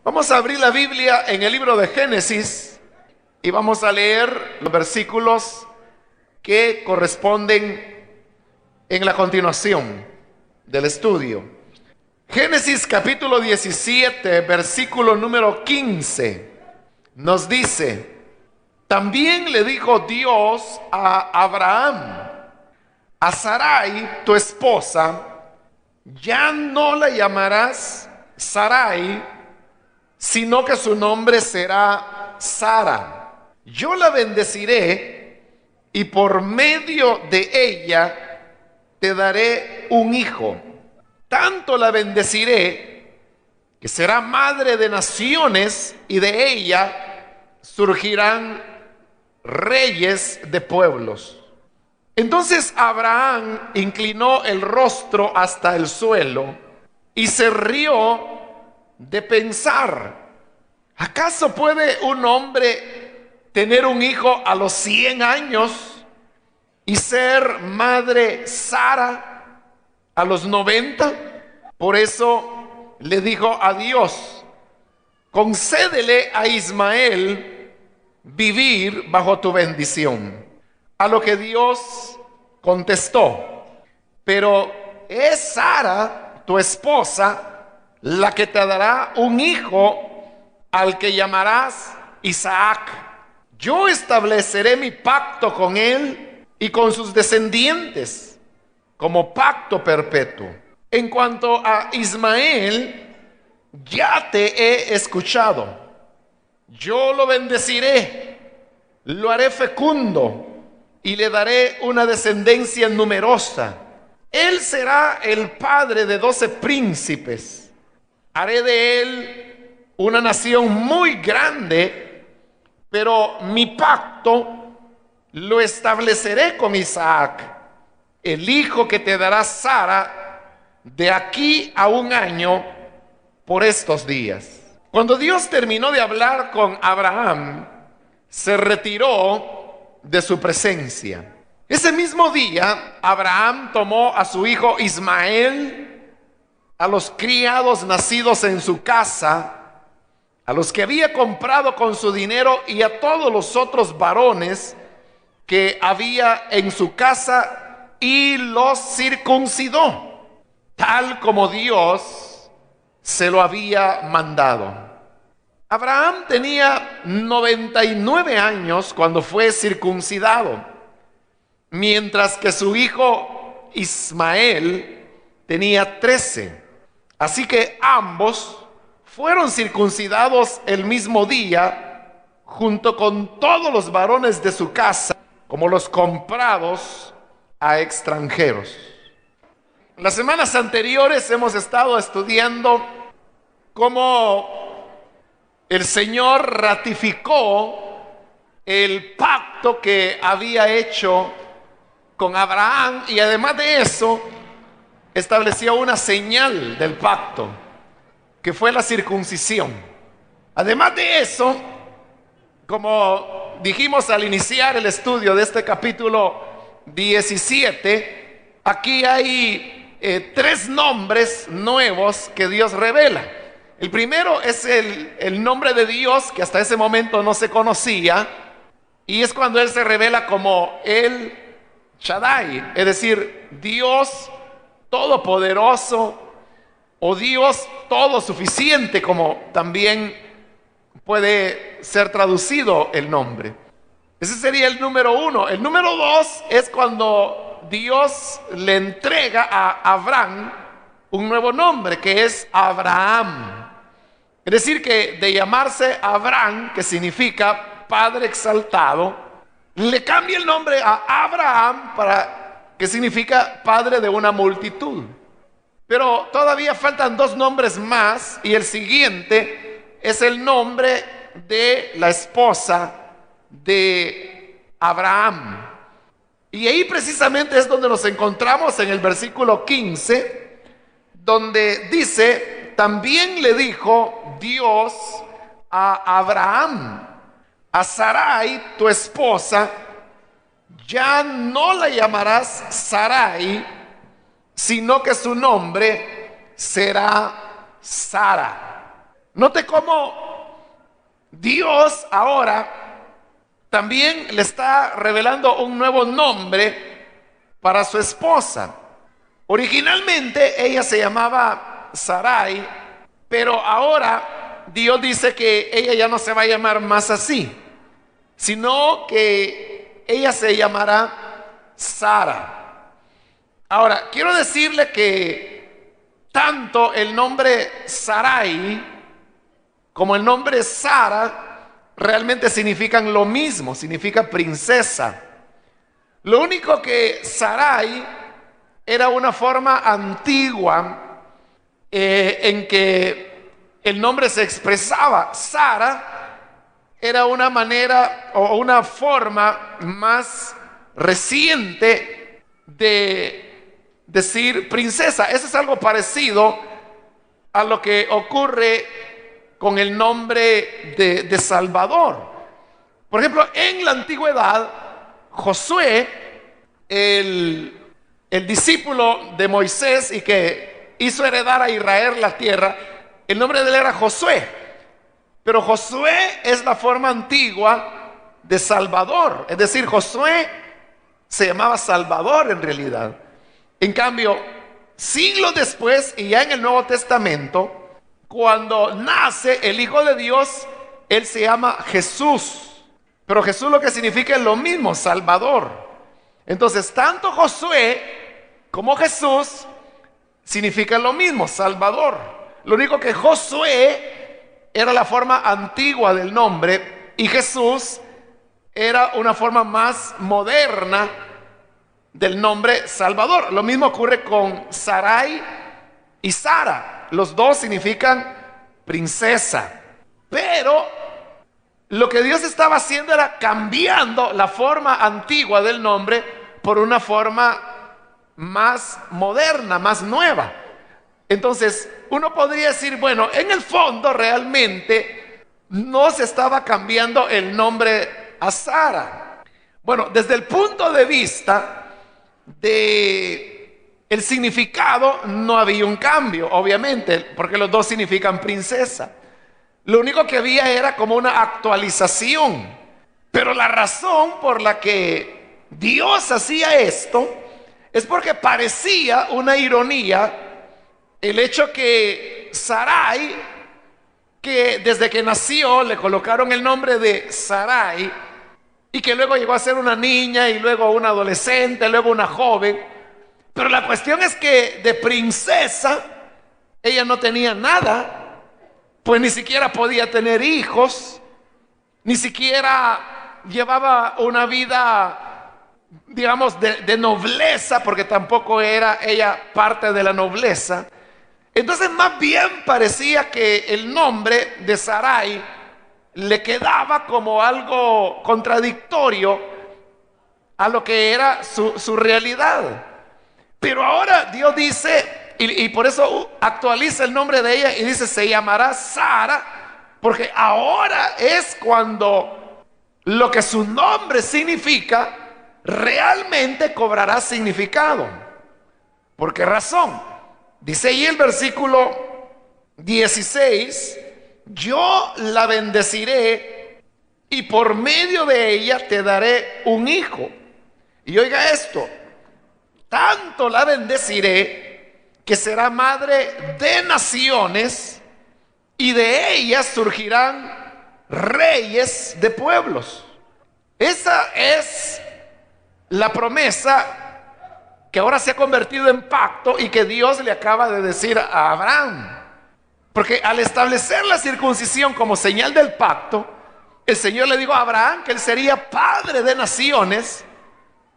Vamos a abrir la Biblia en el libro de Génesis y vamos a leer los versículos que corresponden en la continuación del estudio. Génesis capítulo 17, versículo número 15, nos dice: también le dijo Dios a Abraham: a Sarai, tu esposa, ya no la llamarás Sarai, sino que su nombre será Sara. Yo la bendeciré y por medio de ella te daré un hijo. Tanto la bendeciré que será madre de naciones y de ella surgirán reyes de pueblos. Entonces Abraham inclinó el rostro hasta el suelo y se rió de pensar: ¿acaso puede un hombre tener un hijo a los 100 años y ser madre Sara a los 90? Por eso le dijo a Dios: concédele a Ismael vivir bajo tu bendición. A lo que Dios contestó: pero es Sara, tu esposa, la que te dará un hijo al que llamarás Isaac. Yo estableceré mi pacto con él y con sus descendientes como pacto perpetuo. En cuanto a Ismael, ya te he escuchado. Yo lo bendeciré, lo haré fecundo y le daré una descendencia numerosa. Él será el padre de 12 príncipes. Haré de él una nación muy grande, pero mi pacto lo estableceré con Isaac, el hijo que te dará Sara de aquí a un año por estos días. Cuando Dios terminó de hablar con Abraham, se retiró de su presencia. Ese mismo día, Abraham tomó a su hijo Ismael, a los criados nacidos en su casa, a los que había comprado con su dinero y a todos los otros varones que había en su casa, y los circuncidó, tal como Dios se lo había mandado. Abraham tenía 99 años cuando fue circuncidado, mientras que su hijo Ismael tenía 13. Así que ambos fueron circuncidados el mismo día, junto con todos los varones de su casa, como los comprados a extranjeros. Las semanas anteriores hemos estado estudiando cómo el Señor ratificó el pacto que había hecho con Abraham, y además de eso estableció una señal del pacto, que fue la circuncisión. Además de eso, como dijimos al iniciar el estudio de este capítulo 17, aquí hay 3 nombres nuevos que Dios revela. El primero es el nombre de Dios, que hasta ese momento no se conocía, y es cuando Él se revela como el Shaddai, es decir, Dios todopoderoso, o Dios todo suficiente, como también puede ser traducido el nombre. Ese sería el número 1. El número 2 es cuando Dios le entrega a Abraham un nuevo nombre, que es Abraham. Es decir, que de llamarse Abraham, que significa Padre exaltado, le cambia el nombre a Abraham, que significa Padre de una multitud. Pero todavía faltan 2 nombres más, y el siguiente es el nombre de la esposa de Abraham. Y ahí precisamente es donde nos encontramos en el versículo 15, donde dice: también le dijo Dios a Abraham: a Sarai, tu esposa, ya no la llamarás Sarai, sino que su nombre será Sara. Note cómo Dios ahora también le está revelando un nuevo nombre para su esposa. Originalmente ella se llamaba Sarai, pero ahora Dios dice que ella ya no se va a llamar más así, sino que ella se llamará Sara. Ahora, quiero decirle que tanto el nombre Sarai como el nombre Sara realmente significan lo mismo, significa princesa. Lo único que Sarai era una forma antigua en que el nombre se expresaba. Sara era una manera o una forma más reciente de decir princesa. Eso es algo parecido a lo que ocurre con el nombre de Salvador. Por ejemplo, en la antigüedad, Josué, el discípulo de Moisés y que hizo heredar a Israel la tierra, el nombre de él era Josué. Pero Josué es la forma antigua de Salvador. Es decir, Josué se llamaba Salvador en realidad. En cambio, siglos después y ya en el Nuevo Testamento, cuando nace el Hijo de Dios, él se llama Jesús. Pero Jesús lo que significa es lo mismo, Salvador. Entonces, tanto Josué como Jesús significan lo mismo, Salvador. Lo único que Josué era la forma antigua del nombre y Jesús era una forma más moderna del nombre Salvador. Lo mismo ocurre con Sarai y Sara. Los dos significan princesa. Pero lo que Dios estaba haciendo era cambiando la forma antigua del nombre por una forma más moderna, más nueva. Entonces, uno podría decir, bueno, en el fondo realmente no se estaba cambiando el nombre a Sara. Bueno, desde el punto de vista de el significado no había un cambio, obviamente, porque los dos significan princesa. Lo único que había era como una actualización. Pero la razón por la que Dios hacía esto es porque parecía una ironía el hecho que Sarai, que desde que nació le colocaron el nombre de Sarai y que luego llegó a ser una niña y luego una adolescente, luego una joven. Pero la cuestión es que de princesa ella no tenía nada, pues ni siquiera podía tener hijos, ni siquiera llevaba una vida, digamos, de nobleza, porque tampoco era ella parte de la nobleza. Entonces más bien parecía que el nombre de Sarai le quedaba como algo contradictorio a lo que era su realidad. Pero ahora Dios dice, y por eso actualiza el nombre de ella y dice, se llamará Sara, porque ahora es cuando lo que su nombre significa realmente cobrará significado. ¿Por qué razón? Dice ahí el versículo 16, yo la bendeciré y por medio de ella te daré un hijo. Y oiga esto, tanto la bendeciré que será madre de naciones y de ella surgirán reyes de pueblos. Esa es la promesa que ahora se ha convertido en pacto y que Dios le acaba de decir a Abraham. Porque al establecer la circuncisión como señal del pacto, el Señor le dijo a Abraham que él sería padre de naciones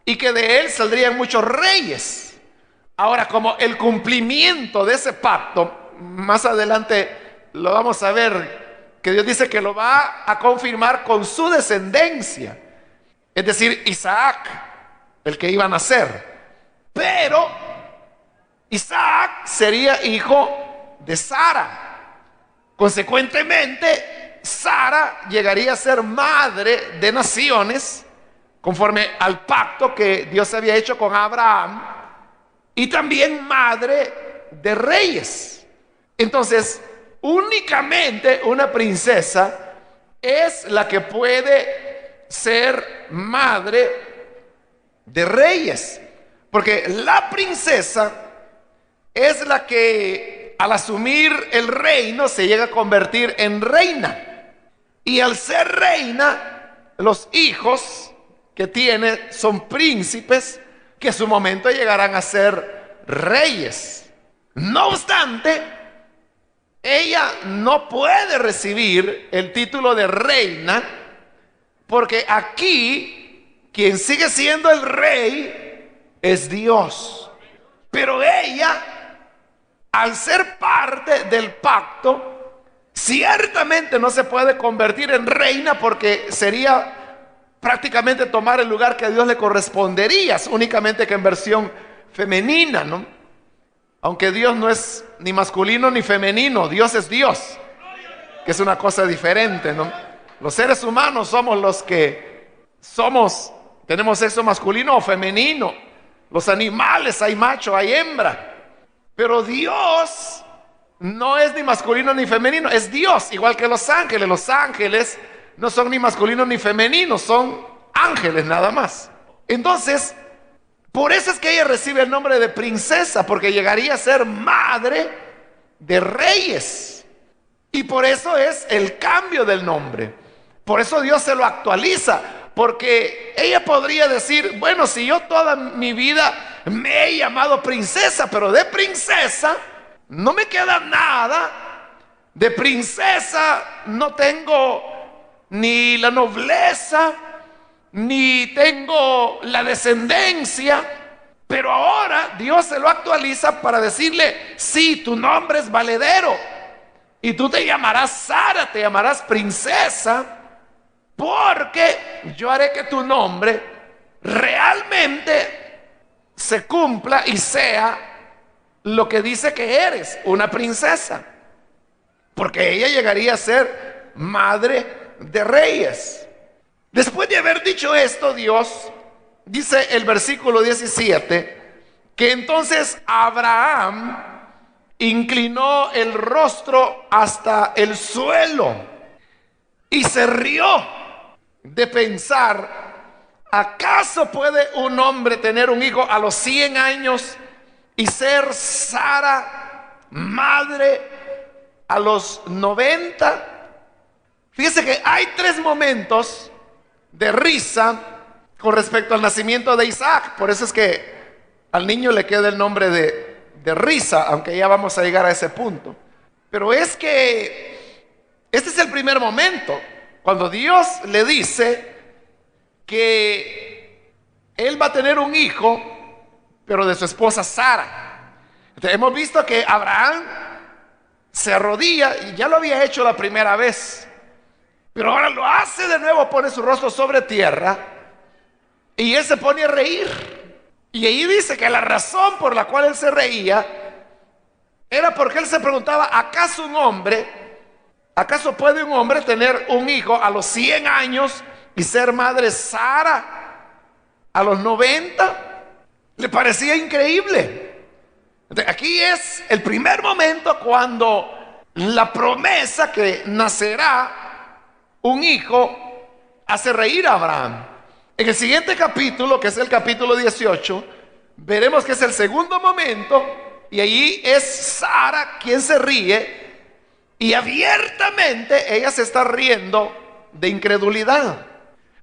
y que de él saldrían muchos reyes. Ahora, como el cumplimiento de ese pacto, más adelante lo vamos a ver, que Dios dice que lo va a confirmar con su descendencia, es decir, Isaac, el que iba a nacer. Pero Isaac sería hijo de Sara. Consecuentemente, Sara llegaría a ser madre de naciones conforme al pacto que Dios había hecho con Abraham, y también madre de reyes. Entonces, únicamente una princesa es la que puede ser madre de reyes. Porque la princesa es la que al asumir el reino se llega a convertir en reina. Y al ser reina, los hijos que tiene son príncipes que en su momento llegarán a ser reyes. No obstante, ella no puede recibir el título de reina porque aquí quien sigue siendo el rey es Dios. Pero ella, al ser parte del pacto, ciertamente no se puede convertir en reina porque sería prácticamente tomar el lugar que a Dios le correspondería, únicamente que en versión femenina, ¿no? Aunque Dios no es ni masculino ni femenino, Dios es Dios, que es una cosa diferente, ¿no? Los seres humanos somos los que tenemos sexo masculino o femenino. Los animales, hay macho, hay hembra. Pero Dios no es ni masculino ni femenino, es Dios, igual que los ángeles. Los ángeles no son ni masculinos ni femeninos, son ángeles nada más. Entonces, por eso es que ella recibe el nombre de princesa, porque llegaría a ser madre de reyes. Y por eso es el cambio del nombre. Por eso Dios se lo actualiza, porque ella podría decir, bueno, si yo toda mi vida me he llamado princesa, pero de princesa no me queda nada. De princesa no tengo ni la nobleza, ni tengo la descendencia. Pero ahora Dios se lo actualiza para decirle, sí, tu nombre es valedero y tú te llamarás Sara, te llamarás princesa, porque yo haré que tu nombre realmente se cumpla y sea lo que dice que eres, una princesa. Porque ella llegaría a ser madre de reyes. Después de haber dicho esto, Dios dice el versículo 17 que entonces Abraham inclinó el rostro hasta el suelo y se rió de pensar, ¿acaso puede un hombre tener un hijo a los 100 años y ser Sara madre a los 90? Fíjese que hay 3 momentos de risa con respecto al nacimiento de Isaac. Por eso es que al niño le queda el nombre de risa, aunque ya vamos a llegar a ese punto. Pero es que este es el primer momento, cuando Dios le dice que él va a tener un hijo, pero de su esposa Sara. Entonces, hemos visto que Abraham se arrodilla, y ya lo había hecho la primera vez, pero ahora lo hace de nuevo, pone su rostro sobre tierra y él se pone a reír. Y ahí dice que la razón por la cual él se reía era porque él se preguntaba, ¿acaso puede un hombre tener un hijo a los 100 años y ser madre Sara a los 90? Le parecía increíble. Entonces, aquí es el primer momento cuando la promesa que nacerá un hijo hace reír a Abraham. En el siguiente capítulo, que es el capítulo 18, veremos que es el segundo momento, y allí es Sara quien se ríe, y abiertamente ella se está riendo de incredulidad.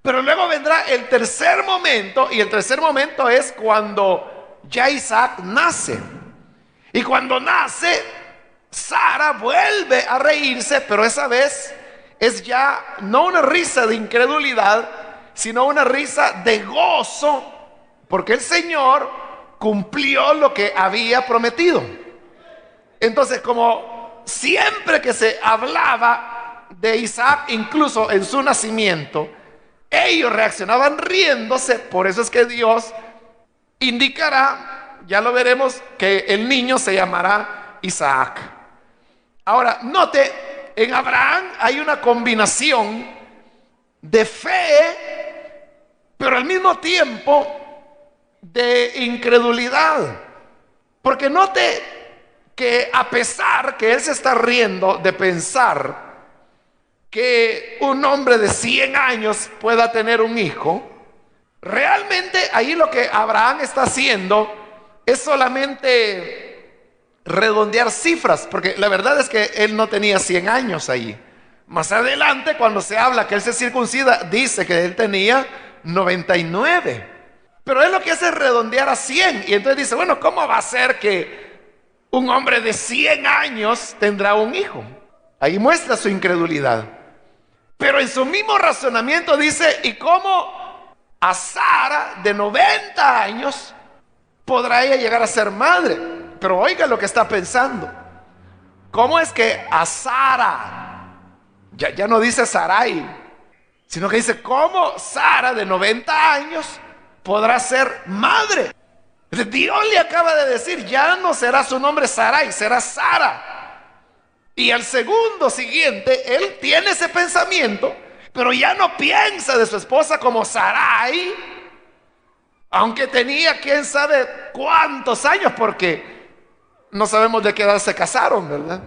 Pero luego vendrá el tercer momento, y el tercer momento es cuando ya Isaac nace. Y cuando nace, Sara vuelve a reírse, pero esa vez es ya no una risa de incredulidad, sino una risa de gozo, porque el Señor cumplió lo que había prometido. Entonces, como siempre que se hablaba de Isaac, incluso en su nacimiento, ellos reaccionaban riéndose. Por eso es que Dios indicará, ya lo veremos, que el niño se llamará Isaac. Ahora, note, en Abraham hay una combinación de fe, pero al mismo tiempo de incredulidad. Porque note que a pesar que él se está riendo de pensar que un hombre de 100 años pueda tener un hijo, realmente ahí lo que Abraham está haciendo es solamente redondear cifras, porque la verdad es que él no tenía 100 años ahí. Más adelante, cuando se habla que él se circuncida, dice que él tenía 99. Pero él lo que hace es redondear a 100. Y entonces dice, bueno, ¿cómo va a ser que un hombre de 100 años tendrá un hijo? Ahí muestra su incredulidad. Pero en su mismo razonamiento dice, ¿y cómo a Sara de 90 años podrá ella llegar a ser madre? Pero oiga lo que está pensando. ¿Cómo es que a Sara, ya no dice Sarai, sino que dice, ¿cómo Sara de 90 años podrá ser madre? Dios le acaba de decir, ya no será su nombre Sarai, será Sara. Y al segundo siguiente, él tiene ese pensamiento, pero ya no piensa de su esposa como Sarai, aunque tenía quién sabe cuántos años, porque no sabemos de qué edad se casaron, ¿verdad?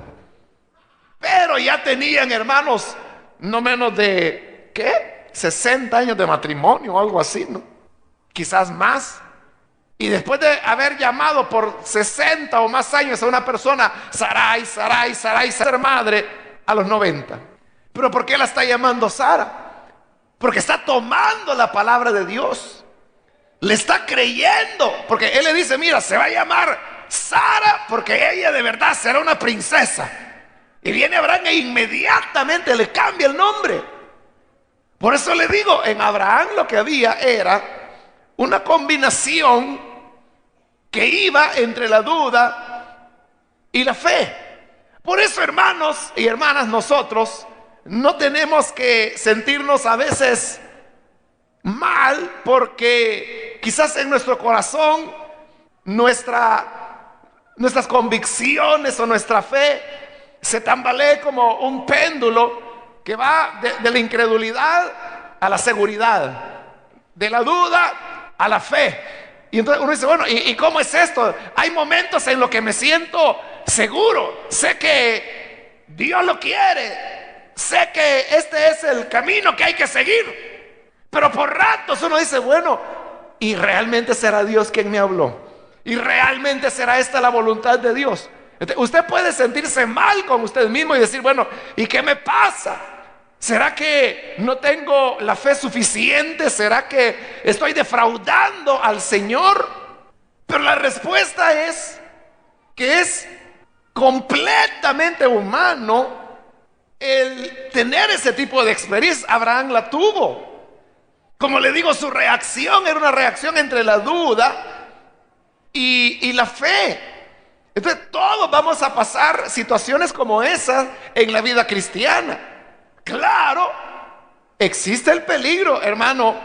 Pero ya tenían, hermanos, no menos de, ¿qué? 60 años de matrimonio o algo así, ¿no? Quizás más. Y después de haber llamado por 60 o más años a una persona, Sarai, Sarai, Sarai, ser madre a los 90. ¿Pero por qué la está llamando Sara? Porque está tomando la palabra de Dios. Le está creyendo. Porque él le dice, mira, se va a llamar Sara porque ella de verdad será una princesa. Y viene Abraham e inmediatamente le cambia el nombre. Por eso le digo, en Abraham lo que había era una combinación que iba entre la duda y la fe. Por eso, hermanos y hermanas, nosotros no tenemos que sentirnos a veces mal porque quizás en nuestro corazón nuestras convicciones o nuestra fe se tambalee como un péndulo que va de la incredulidad a la seguridad, de la duda a la fe. Y entonces uno dice, bueno, ¿y cómo es esto? Hay momentos en los que me siento seguro, sé que Dios lo quiere, sé que este es el camino que hay que seguir. Pero por ratos uno dice, bueno, ¿y realmente será Dios quien me habló? ¿Y realmente será esta la voluntad de Dios? Entonces, usted puede sentirse mal con usted mismo y decir, bueno, ¿y qué me pasa? ¿Será que no tengo la fe suficiente? ¿Será que estoy defraudando al Señor? Pero la respuesta es que es completamente humano el tener ese tipo de experiencia. Abraham la tuvo. Como le digo, su reacción era una reacción entre la duda y la fe. Entonces todos vamos a pasar situaciones como esas en la vida cristiana. Claro, existe el peligro, hermano,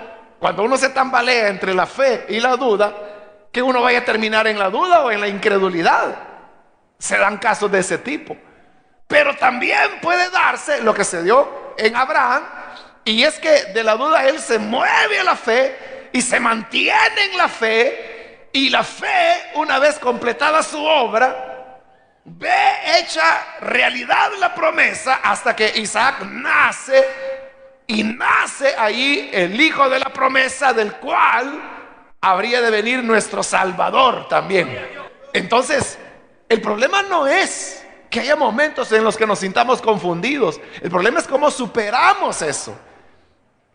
cuando uno se tambalea entre la fe y la duda, que uno vaya a terminar en la duda o en la incredulidad. Se dan casos de ese tipo. Pero también puede darse lo que se dio en Abraham, y es que de la duda él se mueve a la fe y se mantiene en la fe. Y la fe, una vez completada su obra, ve hecha realidad la promesa hasta que Isaac nace. Y nace ahí el hijo de la promesa, del cual habría de venir nuestro Salvador también. Entonces, el problema no es que haya momentos en los que nos sintamos confundidos. El problema es cómo superamos eso.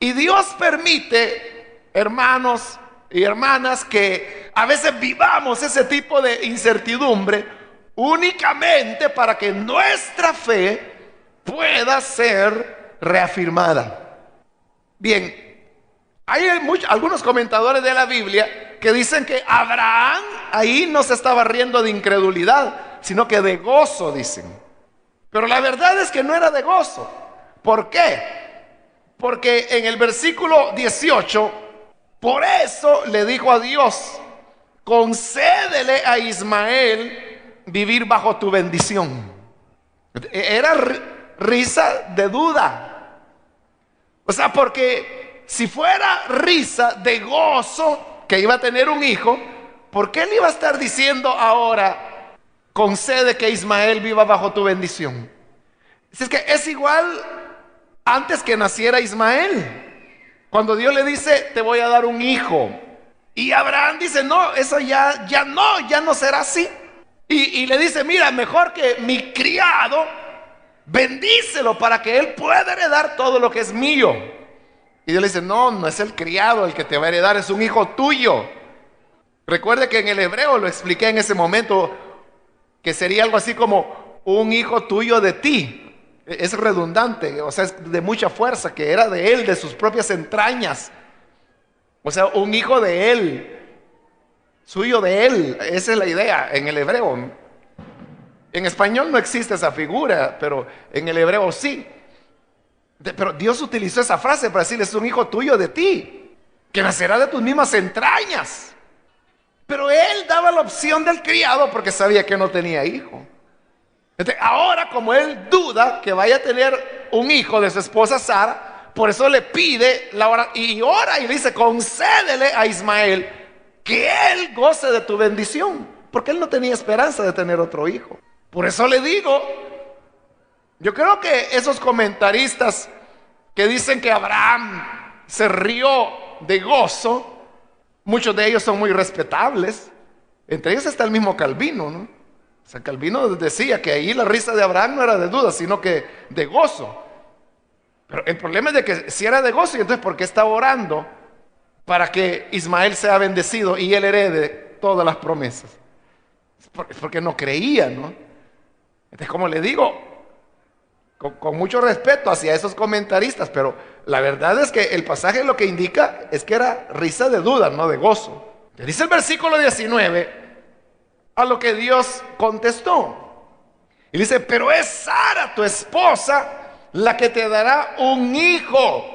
Y Dios permite, hermanos y hermanas, que a veces vivamos ese tipo de incertidumbre únicamente para que nuestra fe pueda ser reafirmada. Bien, hay algunos comentadores de la Biblia que dicen que Abraham ahí no se estaba riendo de incredulidad, sino que de gozo, dicen. Pero la verdad es que no era de gozo. ¿Por qué? Porque en el versículo 18, por eso le dijo a Dios, concédele a Ismael vivir bajo tu bendición. Era risa de duda. O sea, porque si fuera risa de gozo que iba a tener un hijo, ¿por qué le iba a estar diciendo ahora, concede que Ismael viva bajo tu bendición. Es que es igual antes que naciera Ismael. Cuando Dios le dice, te voy a dar un hijo. Y Abraham dice, no, eso ya no será así. Y le dice, mira, mejor que mi criado, bendícelo para que él pueda heredar todo lo que es mío. Y Dios le dice, no es el criado el que te va a heredar, es un hijo tuyo. Recuerde que en el hebreo lo expliqué en ese momento, que sería algo así como un hijo tuyo de ti. Es redundante, o sea, es de mucha fuerza, que era de él, de sus propias entrañas. O sea, un hijo de él, suyo de él. Esa es la idea en el hebreo. En español no existe esa figura, pero en el hebreo sí. Pero Dios utilizó esa frase para decirle, es un hijo tuyo de ti, que nacerá de tus mismas entrañas. Pero él daba la opción del criado porque sabía que no tenía hijo. Entonces, ahora, como él duda que vaya a tener un hijo de su esposa Sara, por eso le pide la oración y ora y le dice, concédele a Ismael que él goce de tu bendición, porque él no tenía esperanza de tener otro hijo. Por eso le digo, yo creo que esos comentaristas que dicen que Abraham se rió de gozo, muchos de ellos son muy respetables. Entre ellos está el mismo Calvino, ¿no? O sea, Calvino decía que ahí la risa de Abraham no era de duda, sino que de gozo. Pero el problema es de que si era de gozo, y entonces ¿por qué está orando para que Ismael sea bendecido y él herede todas las promesas? Porque no creía, ¿no? Entonces, como le digo, con mucho respeto hacia esos comentaristas, pero la verdad es que el pasaje lo que indica es que era risa de duda, no de gozo. Le dice el versículo 19, a lo que Dios contestó. Y dice, pero es Sara, tu esposa, la que te dará un hijo.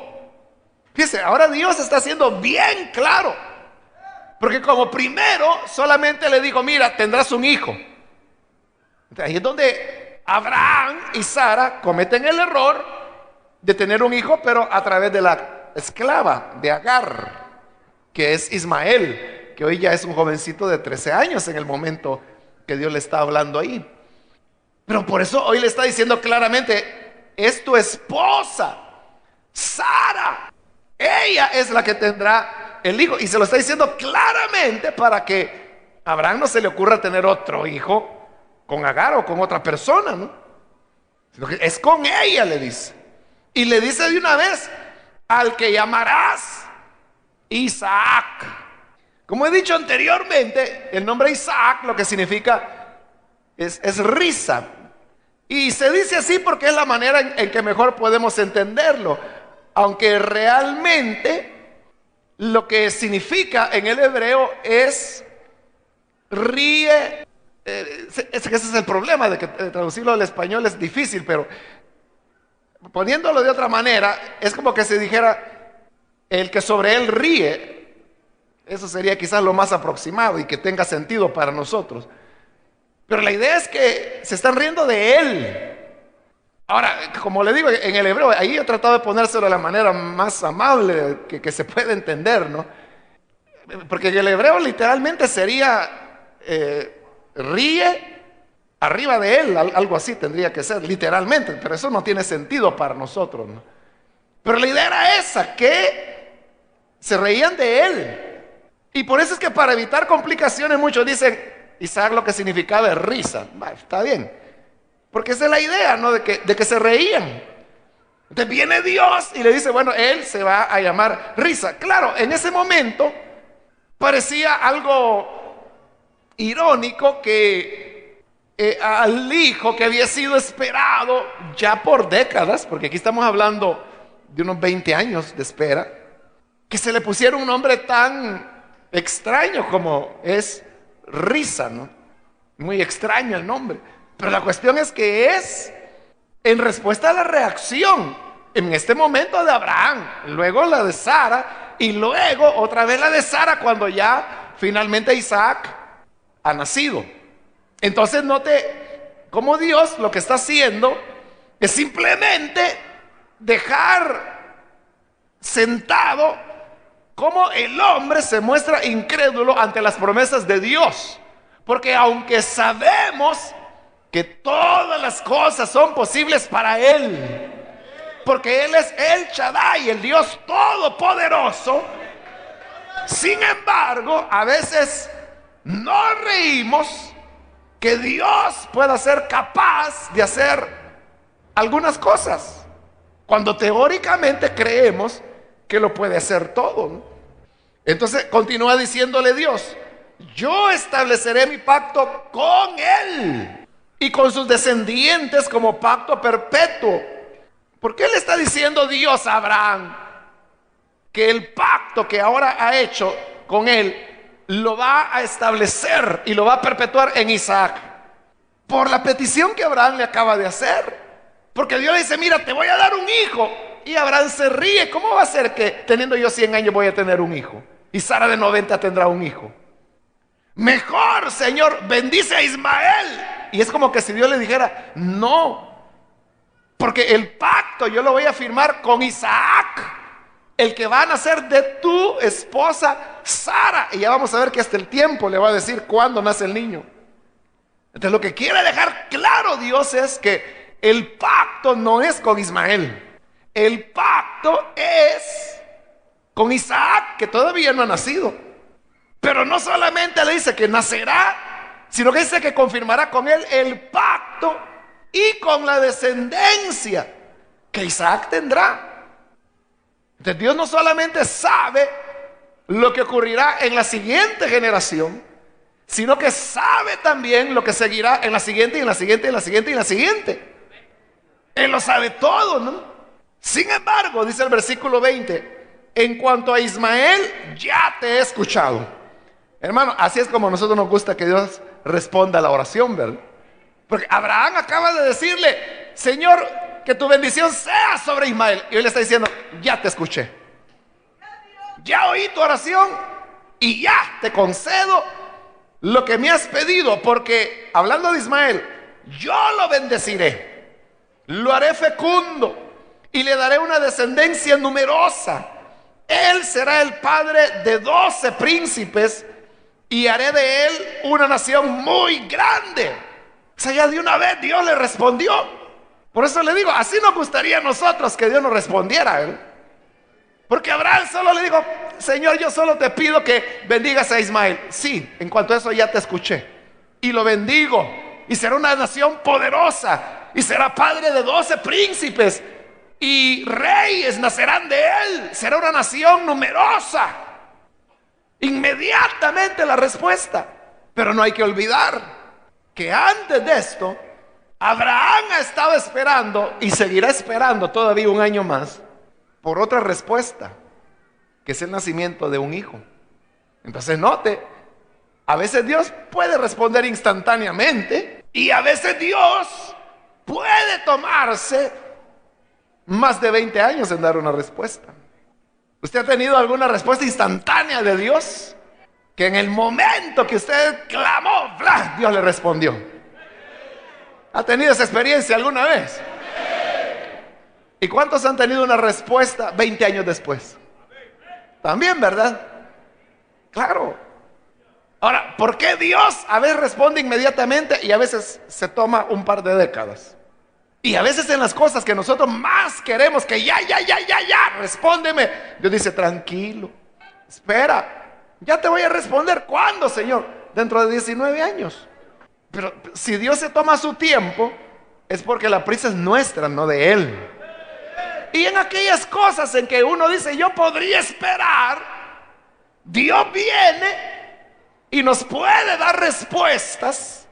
Fíjese, ahora Dios está siendo bien claro. Porque como primero solamente le dijo, mira, tendrás un hijo. Ahí es donde Abraham y Sara cometen el error de tener un hijo, pero a través de la esclava de Agar, que es Ismael, que hoy ya es un jovencito de 13 años en el momento que Dios le está hablando ahí. Pero por eso hoy le está diciendo claramente, es tu esposa, Sara. Ella es la que tendrá el hijo. Y se lo está diciendo claramente para que a Abraham no se le ocurra tener otro hijo con Agar o con otra persona, ¿no? Sino que es con ella, le dice. Y le dice de una vez, al que llamarás Isaac. Como he dicho anteriormente, el nombre Isaac lo que significa es risa. Y se dice así porque es la manera en que mejor podemos entenderlo. Aunque realmente lo que significa en el hebreo es ríe. Ese es el problema de que traducirlo al español es difícil, pero poniéndolo de otra manera, es como que se dijera el que sobre él ríe. Eso sería quizás lo más aproximado y que tenga sentido para nosotros. Pero la idea es que se están riendo de él. Ahora, como le digo, en el hebreo, ahí he tratado de ponérselo de la manera más amable que se puede entender, ¿no? Porque en el hebreo literalmente sería ríe arriba de él, algo así tendría que ser, literalmente, pero eso no tiene sentido para nosotros, ¿no? Pero la idea era esa, que se reían de él. Y por eso es que para evitar complicaciones muchos dicen, Isaac lo que significaba es risa. Bueno, está bien, porque esa es la idea, ¿no? De que se reían. Entonces viene Dios y le dice, bueno, él se va a llamar risa. Claro, en ese momento parecía algo irónico que al hijo que había sido esperado ya por décadas, porque aquí estamos hablando de unos 20 años de espera, que se le pusiera un nombre tan extraño como es risa, ¿no? Muy extraño el nombre. Pero la cuestión es que es en respuesta a la reacción en este momento de Abraham, luego la de Sara y luego otra vez la de Sara cuando ya finalmente Isaac ha nacido. Entonces note cómo Dios lo que está haciendo es simplemente dejar sentado cómo el hombre se muestra incrédulo ante las promesas de Dios. Porque aunque sabemos que todas las cosas son posibles para Él, porque Él es el Shaddai, el Dios todopoderoso, sin embargo, a veces nos reímos que Dios pueda ser capaz de hacer algunas cosas, cuando teóricamente creemos que lo puede hacer todo, ¿no? Entonces continúa diciéndole Dios: yo estableceré mi pacto con él y con sus descendientes como pacto perpetuo. ¿Por qué le está diciendo Dios a Abraham que el pacto que ahora ha hecho con él lo va a establecer y lo va a perpetuar en Isaac? Por la petición que Abraham le acaba de hacer. Porque Dios le dice: mira, te voy a dar un hijo. Y Abraham se ríe: ¿cómo va a ser que teniendo yo 100 años voy a tener un hijo? Y Sara de 90 tendrá un hijo. Mejor, Señor, bendice a Ismael. Y es como que si Dios le dijera: no, porque el pacto yo lo voy a firmar con Isaac, el que va a nacer de tu esposa Sara. Y ya vamos a ver que hasta el tiempo le va a decir cuándo nace el niño. Entonces lo que quiere dejar claro Dios es que el pacto no es con Ismael. El pacto es con Isaac, que todavía no ha nacido. Pero no solamente le dice que nacerá, sino que dice que confirmará con él el pacto y con la descendencia que Isaac tendrá. Entonces Dios no solamente sabe lo que ocurrirá en la siguiente generación, sino que sabe también lo que seguirá en la siguiente, y en la siguiente, y en la siguiente, y en la siguiente. Él lo sabe todo, ¿no? Sin embargo, dice el versículo 20: en cuanto a Ismael, ya te he escuchado. Hermano, así es como a nosotros nos gusta que Dios responda a la oración, ¿verdad? Porque Abraham acaba de decirle: Señor, que tu bendición sea sobre Ismael. Y él le está diciendo: ya te escuché, ya oí tu oración y ya te concedo lo que me has pedido. Porque, hablando de Ismael, yo lo bendeciré, lo haré fecundo y le daré una descendencia numerosa. Él será el padre de 12 príncipes y haré de él una nación muy grande. O sea, ya de una vez Dios le respondió. Por eso le digo, así nos gustaría a nosotros que Dios nos respondiera, ¿eh? Porque Abraham solo le dijo: Señor, yo solo te pido que bendigas a Ismael. Sí, en cuanto a eso ya te escuché y lo bendigo, y será una nación poderosa, y será padre de 12 príncipes, y reyes nacerán de él, será una nación numerosa. Inmediatamente la respuesta. Pero no hay que olvidar que antes de esto, Abraham ha estado esperando y seguirá esperando todavía un año más por otra respuesta, que es el nacimiento de un hijo. Entonces note, a veces Dios puede responder instantáneamente, y a veces Dios puede tomarse más de 20 años en dar una respuesta. ¿Usted ha tenido alguna respuesta instantánea de Dios? Que en el momento que usted clamó, ¡bla!, Dios le respondió. ¿Ha tenido esa experiencia alguna vez? ¿Y cuántos han tenido una respuesta 20 años después? También, ¿verdad? Claro. Ahora, ¿por qué Dios a veces responde inmediatamente y a veces se toma un par de décadas? Y a veces en las cosas que nosotros más queremos, que ya, respóndeme, Dios dice: tranquilo, espera, ya te voy a responder. ¿Cuándo, Señor? Dentro de 19 años. Pero si Dios se toma su tiempo, es porque la prisa es nuestra, no de Él. Y en aquellas cosas en que uno dice: yo podría esperar, Dios viene y nos puede dar respuestas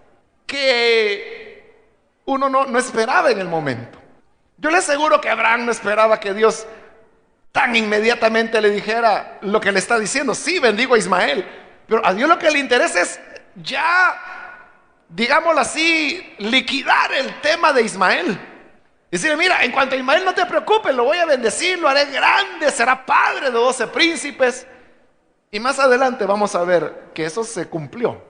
que uno no esperaba en el momento. Yo le aseguro que Abraham no esperaba que Dios tan inmediatamente le dijera lo que le está diciendo: sí, bendigo a Ismael. Pero a Dios lo que le interesa es ya, digámoslo así, liquidar el tema de Ismael. Decirle: mira, en cuanto a Ismael, no te preocupes, lo voy a bendecir, lo haré grande, será padre de 12 príncipes. Y más adelante vamos a ver que eso se cumplió.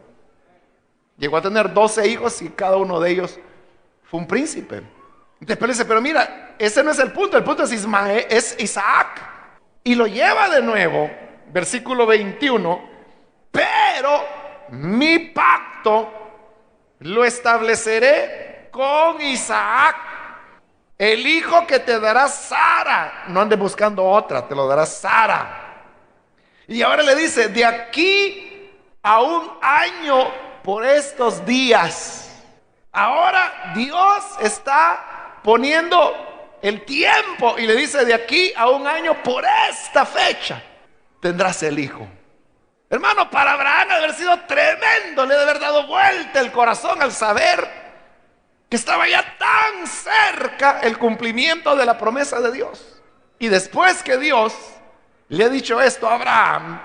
Llegó a tener 12 hijos y cada uno de ellos fue un príncipe. Después dice: pero mira, ese no es el punto es Ismael, es Isaac. Y lo lleva de nuevo, versículo 21. Pero mi pacto lo estableceré con Isaac, el hijo que te dará Sara. No andes buscando otra, te lo dará Sara. Y ahora le dice, de aquí a un año por estos días. Ahora Dios está poniendo el tiempo y le dice, de aquí a un año por esta fecha tendrás el hijo. Hermano, para Abraham debe haber sido tremendo, le debe haber dado vuelta el corazón al saber que estaba ya tan cerca el cumplimiento de la promesa de Dios. Y después que Dios le ha dicho esto a Abraham,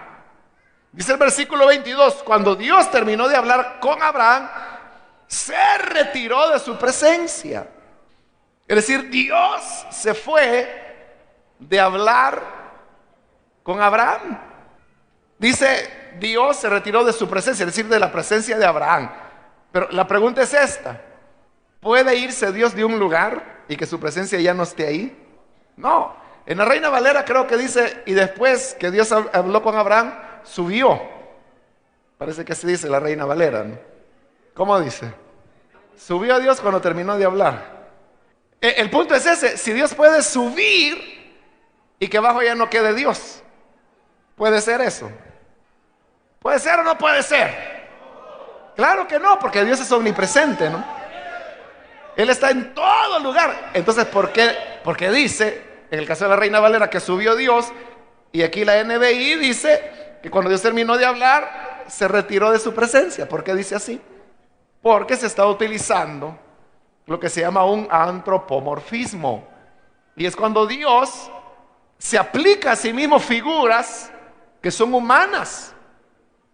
dice el versículo 22, cuando Dios terminó de hablar con Abraham, se retiró de su presencia. Es decir, Dios se fue de hablar con Abraham. Dice, Dios se retiró de su presencia, es decir, de la presencia de Abraham. Pero la pregunta es esta: ¿puede irse Dios de un lugar y que su presencia ya no esté ahí? No. En la Reina Valera creo que dice, y después que Dios habló con Abraham, subió. Parece que así dice la Reina Valera, ¿no? ¿Cómo dice? Subió a Dios cuando terminó de hablar. El punto es ese: si Dios puede subir y que abajo ya no quede Dios, ¿puede ser eso? ¿Puede ser o no puede ser? Claro que no, porque Dios es omnipresente, ¿no? Él está en todo lugar. Entonces, ¿por qué? Porque dice, en el caso de la Reina Valera, que subió Dios, y aquí la NBI dice que cuando Dios terminó de hablar, se retiró de su presencia. ¿Por qué dice así? Porque se está utilizando lo que se llama un antropomorfismo. Y es cuando Dios se aplica a sí mismo figuras que son humanas,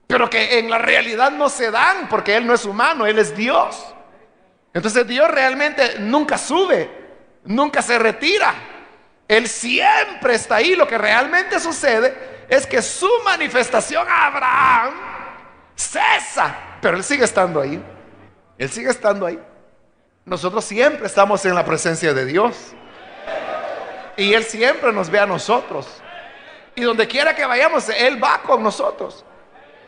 pero que en la realidad no se dan, porque Él no es humano, Él es Dios. Entonces Dios realmente nunca sube, nunca se retira. Él siempre está ahí. Lo que realmente sucede es que su manifestación a Abraham cesa, pero Él sigue estando ahí. Él sigue estando ahí. Nosotros siempre estamos en la presencia de Dios. Y Él siempre nos ve a nosotros. Y donde quiera que vayamos, Él va con nosotros.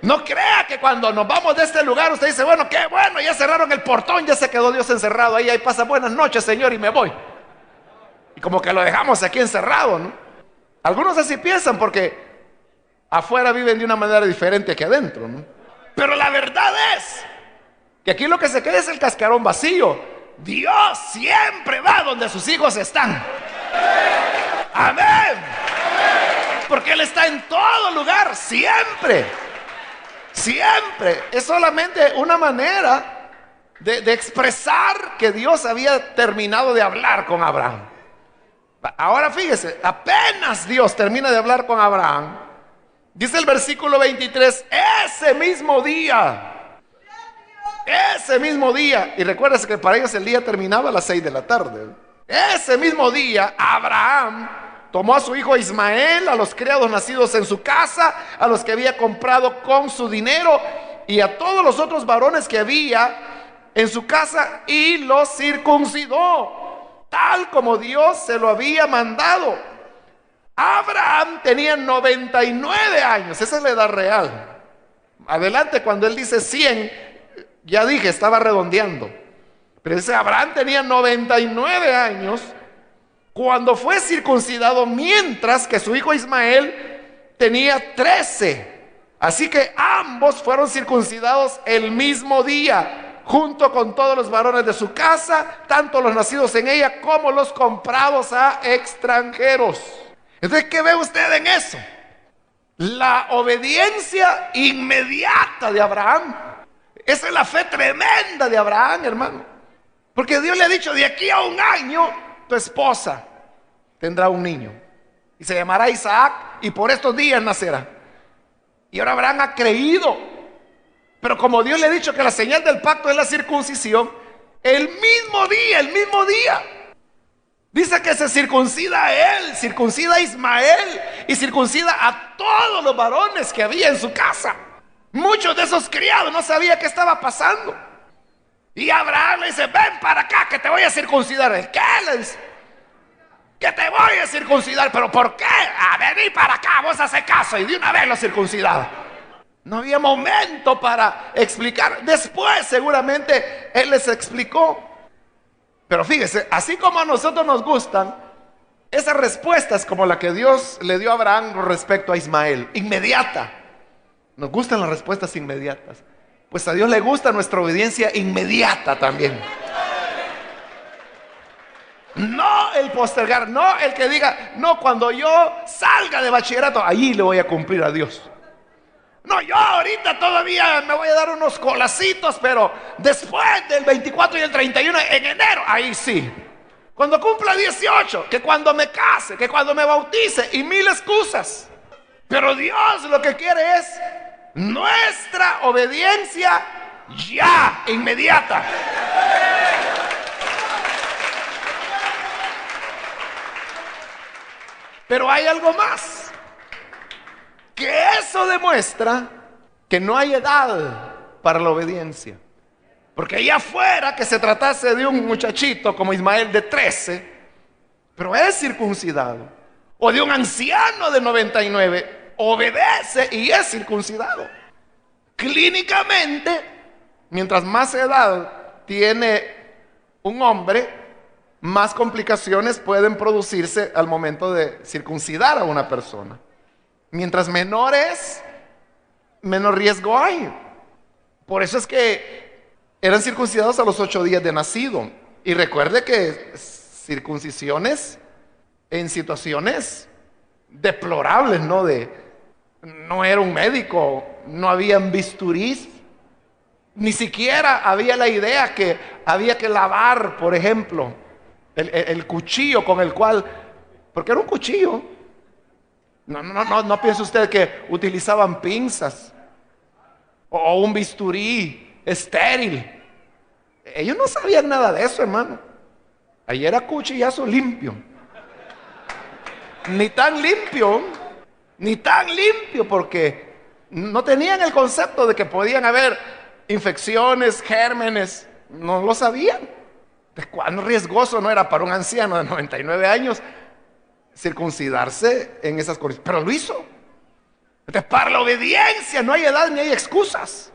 No crea que cuando nos vamos de este lugar usted dice, bueno, qué bueno, ya cerraron el portón, ya se quedó Dios encerrado ahí pasa buenas noches, Señor, y me voy. Y como que lo dejamos aquí encerrado, ¿no? Algunos así piensan porque afuera viven de una manera diferente que adentro, ¿no? Pero la verdad es que aquí lo que se queda es el cascarón vacío. Dios siempre va donde sus hijos están. Amén. Porque Él está en todo lugar, siempre. Siempre. Es solamente una manera de expresar que Dios había terminado de hablar con Abraham. Ahora fíjese, apenas Dios termina de hablar con Abraham, dice el versículo 23, ese mismo día, y recuérdese que para ellos el día terminaba a las 6 de la tarde. Ese mismo día, Abraham tomó a su hijo Ismael, a los criados nacidos en su casa, a los que había comprado con su dinero, y a todos los otros varones que había en su casa, y los circuncidó, tal como Dios se lo había mandado. Abraham tenía 99 años, esa es la edad real. Adelante, cuando él dice 100, ya dije, estaba redondeando. Pero dice, Abraham tenía 99 años cuando fue circuncidado, mientras que su hijo Ismael tenía 13. Así que ambos fueron circuncidados el mismo día, junto con todos los varones de su casa, tanto los nacidos en ella como los comprados a extranjeros. Entonces, ¿qué ve usted en eso? La obediencia inmediata de Abraham. Esa es la fe tremenda de Abraham, hermano. Porque Dios le ha dicho, de aquí a un año tu esposa tendrá un niño y se llamará Isaac, y por estos días nacerá. Y ahora Abraham ha creído. Pero como Dios le ha dicho que la señal del pacto es la circuncisión, el mismo día, dice que se circuncida a él, circuncida a Ismael y circuncida a todos los varones que había en su casa. Muchos de esos criados no sabían qué estaba pasando. Y Abraham le dice, ven para acá que te voy a circuncidar. ¿El qué? Le dice, que te voy a circuncidar. ¿Pero por qué? A venir para acá, vos haces caso. Y de una vez lo circuncidaba. No había momento para explicar. Después seguramente Él les explicó. Pero fíjese, así como a nosotros nos gustan esas respuestas como la que Dios le dio a Abraham con respecto a Ismael, inmediata. Nos gustan las respuestas inmediatas. Pues a Dios le gusta nuestra obediencia inmediata también. No el postergar, no el que diga, no, cuando yo salga de bachillerato, allí le voy a cumplir a Dios. No, yo ahorita todavía me voy a dar unos colacitos, pero después del 24 y el 31 en enero, ahí sí. Cuando cumpla 18, que cuando me case, que cuando me bautice y mil excusas. Pero Dios lo que quiere es nuestra obediencia ya, inmediata. Pero hay algo más, que eso demuestra que no hay edad para la obediencia. Porque allá afuera que se tratase de un muchachito como Ismael de 13, pero es circuncidado, o de un anciano de 99, obedece y es circuncidado. Clínicamente, mientras más edad tiene un hombre, más complicaciones pueden producirse al momento de circuncidar a una persona. Mientras menor es, menos riesgo hay. Por eso es que eran circuncidados a los 8 días de nacido. Y recuerde que circuncisiones en situaciones deplorables, no era un médico, no habían bisturís, ni siquiera había la idea que había que lavar, por ejemplo, el cuchillo con el cual, porque era un cuchillo. No piense usted que utilizaban pinzas o un bisturí estéril. Ellos no sabían nada de eso, hermano. Ahí era cuchillazo limpio. Ni tan limpio, porque no tenían el concepto de que podían haber infecciones, gérmenes. No lo sabían. ¿Cuán riesgoso no era para un anciano de 99 años circuncidarse en esas condiciones? Pero lo hizo. Entonces, para la obediencia no hay edad ni hay excusas.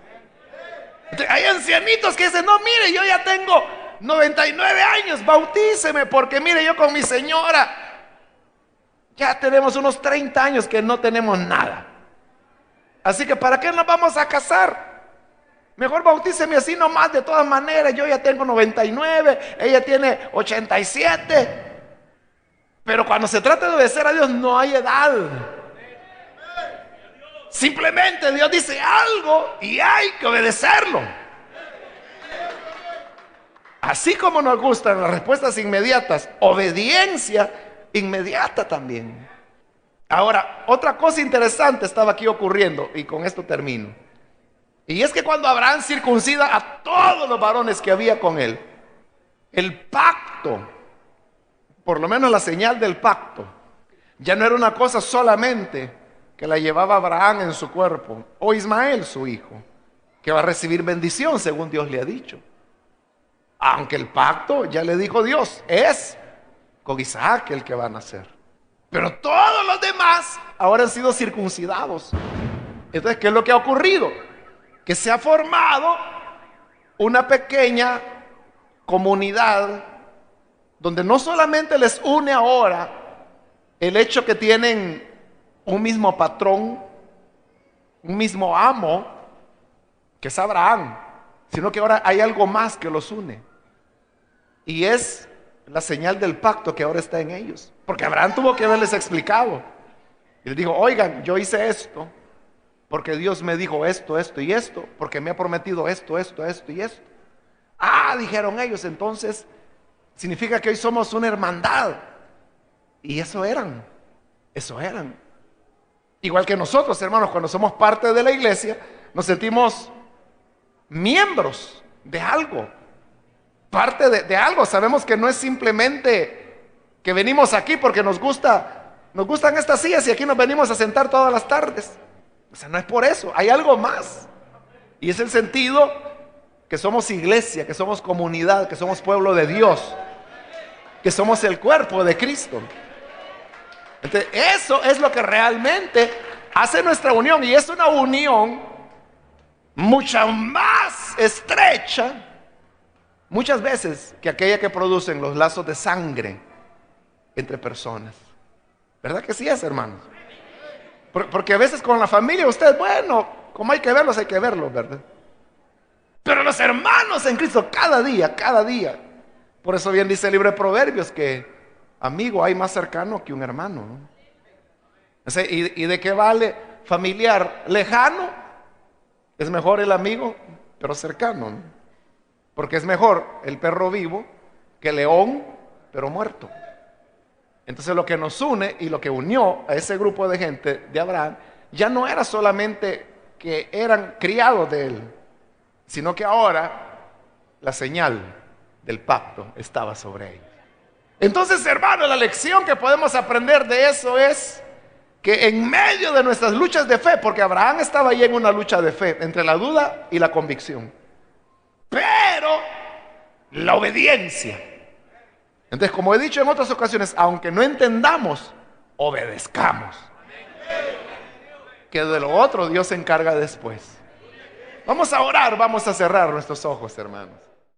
Entonces, hay ancianitos que dicen, no, mire, yo ya tengo 99 años, bautíceme, porque mire, yo con mi señora ya tenemos unos 30 años que no tenemos nada. Así que ¿para qué nos vamos a casar? Mejor bautíceme así nomás, de todas maneras, yo ya tengo 99, ella tiene 87. Pero cuando se trata de obedecer a Dios no hay edad. Simplemente Dios dice algo y hay que obedecerlo. Así como nos gustan las respuestas inmediatas, obediencia inmediata también. Ahora, otra cosa interesante estaba aquí ocurriendo, y con esto termino. Y es que cuando Abraham circuncida a todos los varones que había con él, el pacto, por lo menos la señal del pacto, ya no era una cosa solamente que la llevaba Abraham en su cuerpo, o Ismael su hijo, que va a recibir bendición según Dios le ha dicho. Aunque el pacto, ya le dijo Dios, es con Isaac el que va a nacer. Pero todos los demás ahora han sido circuncidados. Entonces, ¿qué es lo que ha ocurrido? Que se ha formado una pequeña comunidad donde no solamente les une ahora el hecho que tienen un mismo patrón, un mismo amo, que es Abraham, sino que ahora hay algo más que los une. Y es la señal del pacto que ahora está en ellos. Porque Abraham tuvo que haberles explicado. Y les dijo, oigan, yo hice esto porque Dios me dijo esto, esto y esto, porque me ha prometido esto, esto, esto y esto. Ah, dijeron ellos, entonces significa que hoy somos una hermandad. Y eso eran. Igual que nosotros, hermanos, cuando somos parte de la iglesia, nos sentimos miembros de algo, parte de algo. Sabemos que no es simplemente que venimos aquí porque nos gustan estas sillas y aquí nos venimos a sentar todas las tardes. O sea, no es por eso, hay algo más. Y es el sentido que somos iglesia, que somos comunidad, que somos pueblo de Dios, que somos el cuerpo de Cristo. Entonces, eso es lo que realmente hace nuestra unión, y es una unión mucha más estrecha, muchas veces, que aquella que producen los lazos de sangre entre personas. ¿Verdad que sí es, hermanos? Porque a veces con la familia usted, bueno, como hay que verlos, ¿verdad? Pero los hermanos en Cristo, cada día. Por eso bien dice el libro de Proverbios que amigo hay más cercano que un hermano, ¿no? O sea, ¿y de qué vale familiar lejano? Es mejor el amigo, pero cercano, ¿no? Porque es mejor el perro vivo que el león, pero muerto. Entonces lo que nos une y lo que unió a ese grupo de gente de Abraham ya no era solamente que eran criados de él, sino que ahora la señal del pacto estaba sobre ellos. Entonces, hermano, la lección que podemos aprender de eso es que en medio de nuestras luchas de fe, porque Abraham estaba ahí en una lucha de fe, entre la duda y la convicción, pero la obediencia. Entonces, como he dicho en otras ocasiones, aunque no entendamos, obedezcamos. Que de lo otro Dios se encarga después. Vamos a orar, vamos a cerrar nuestros ojos, hermanos.